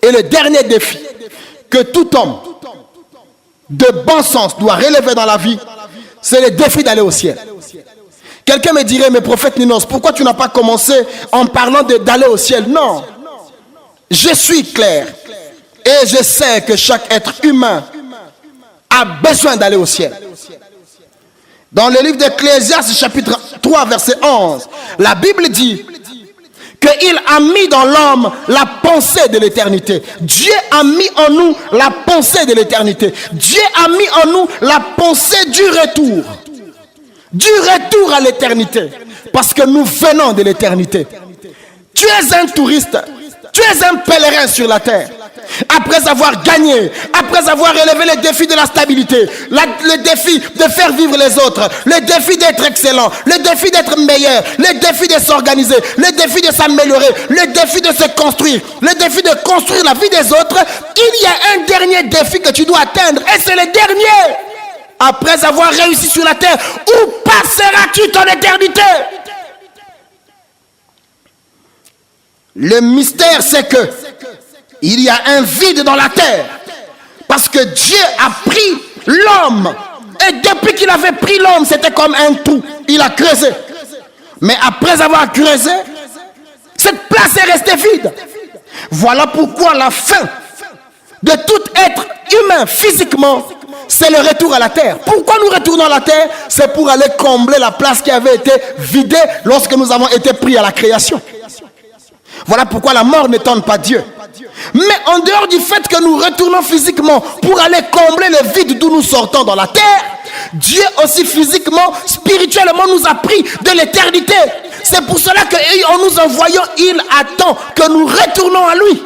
Et le dernier défi que tout homme de bon sens doit relever dans la vie, c'est le défi d'aller au ciel. Quelqu'un me dirait, mais prophète Ninos, pourquoi tu n'as pas commencé en parlant d'aller au ciel? Non. Je suis clair. Et je sais que chaque être humain a besoin d'aller au ciel. Dans le livre d'Ecclésiaste, chapitre 3, verset 11, la Bible dit qu'il a mis dans l'homme la pensée de l'éternité. Dieu a mis en nous la pensée de l'éternité. Dieu a mis en nous la pensée du retour. Du retour à l'éternité. Parce que nous venons de l'éternité. Tu es un touriste. Tu es un pèlerin sur la terre. Après avoir gagné, après avoir relevé le défi de la stabilité, le défi de faire vivre les autres, le défi d'être excellent, le défi d'être meilleur, le défi de s'organiser, le défi de s'améliorer, le défi de se construire, le défi de construire la vie des autres, il y a un dernier défi que tu dois atteindre et c'est le dernier. Après avoir réussi sur la terre, où passeras-tu ton éternité? Le mystère, c'est que il y a un vide dans la terre. Parce que Dieu a pris l'homme. Et depuis qu'il avait pris l'homme, c'était comme un trou. Il a creusé. Mais après avoir creusé, cette place est restée vide. Voilà pourquoi la fin de tout être humain physiquement, c'est le retour à la terre. Pourquoi nous retournons à la terre? C'est pour aller combler la place qui avait été vidée lorsque nous avons été pris à la création. Voilà pourquoi la mort n'étonne pas Dieu. Mais en dehors du fait que nous retournons physiquement pour aller combler le vide d'où nous sortons dans la terre, Dieu aussi physiquement, spirituellement nous a pris de l'éternité. C'est pour cela qu'en nous envoyant, il attend que nous retournons à lui.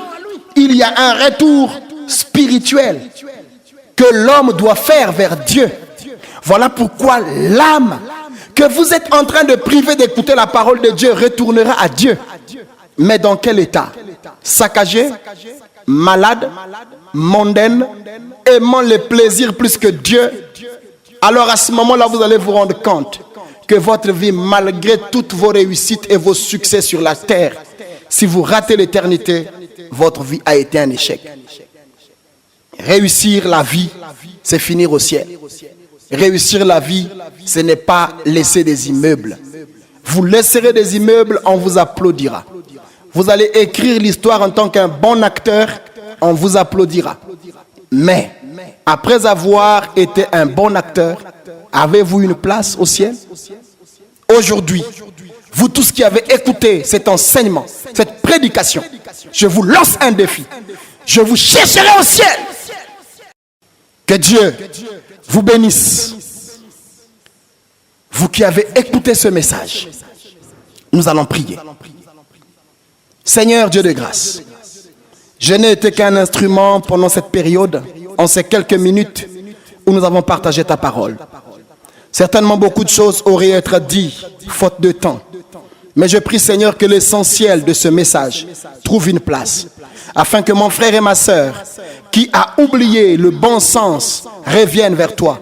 Il y a un retour spirituel que l'homme doit faire vers Dieu. Voilà pourquoi l'âme que vous êtes en train de priver d'écouter la parole de Dieu retournera à Dieu. Mais dans quel état? Saccagé, malade, mondaine, aimant les plaisirs plus que Dieu, alors à ce moment-là, vous allez vous rendre compte que votre vie, malgré toutes vos réussites et vos succès sur la terre, si vous ratez l'éternité, votre vie a été un échec. Réussir la vie, c'est finir au ciel. Réussir la vie, ce n'est pas laisser des immeubles. Vous laisserez des immeubles, on vous applaudira. Vous allez écrire l'histoire en tant qu'un bon acteur, on vous applaudira. Mais, après avoir été un bon acteur, avez-vous une place au ciel? Aujourd'hui, vous tous qui avez écouté cet enseignement, cette prédication, je vous lance un défi. Je vous chercherai au ciel. Que Dieu vous bénisse. Vous qui avez écouté ce message, nous allons prier. Seigneur Dieu de grâce, je n'ai été qu'un instrument pendant cette période, en ces quelques minutes où nous avons partagé ta parole. Certainement beaucoup de choses auraient été dites, faute de temps. Mais je prie Seigneur que l'essentiel de ce message trouve une place, afin que mon frère et ma sœur, qui a oublié le bon sens, reviennent vers toi.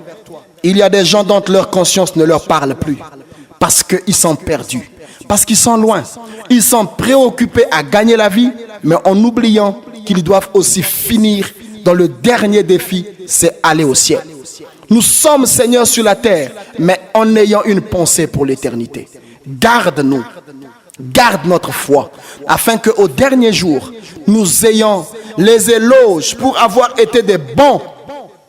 Il y a des gens dont leur conscience ne leur parle plus, parce qu'ils sont perdus, parce qu'ils sont loin. Ils sont préoccupés à gagner la vie, mais en oubliant qu'ils doivent aussi finir dans le dernier défi, c'est aller au ciel. Nous sommes Seigneur sur la terre, mais en ayant une pensée pour l'éternité. Garde-nous, garde notre foi, afin qu'au dernier jour, nous ayons les éloges pour avoir été des bons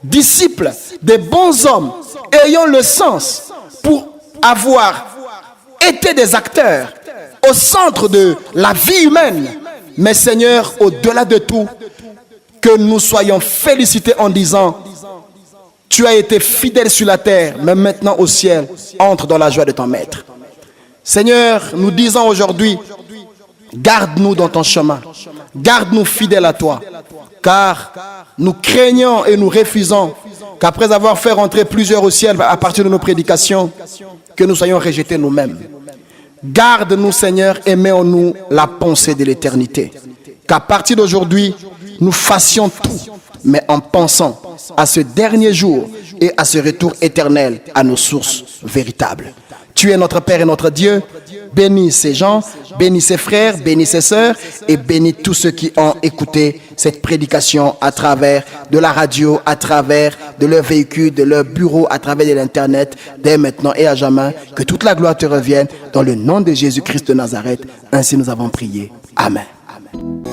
disciples, des bons hommes, ayant le sens pour avoir été des acteurs au centre de la vie humaine. Mais Seigneur, au-delà de tout, que nous soyons félicités en disant: tu as été fidèle sur la terre, mais maintenant au ciel, entre dans la joie de ton maître. Seigneur, nous disons aujourd'hui, garde-nous dans ton chemin, garde-nous fidèles à toi, car nous craignons et nous refusons qu'après avoir fait rentrer plusieurs au ciel à partir de nos prédications, que nous soyons rejetés nous-mêmes. Garde-nous Seigneur et mets en nous la pensée de l'éternité, qu'à partir d'aujourd'hui, nous fassions tout, mais en pensant à ce dernier jour et à ce retour éternel à nos sources véritables. Tu es notre Père et notre Dieu. Bénis ces gens, bénis ces frères, bénis ces sœurs et bénis tous ceux qui ont écouté cette prédication à travers de la radio, à travers de leur véhicule, de leur bureau, à travers de l'internet, dès maintenant et à jamais. Que toute la gloire te revienne dans le nom de Jésus-Christ de Nazareth. Ainsi nous avons prié. Amen. Amen.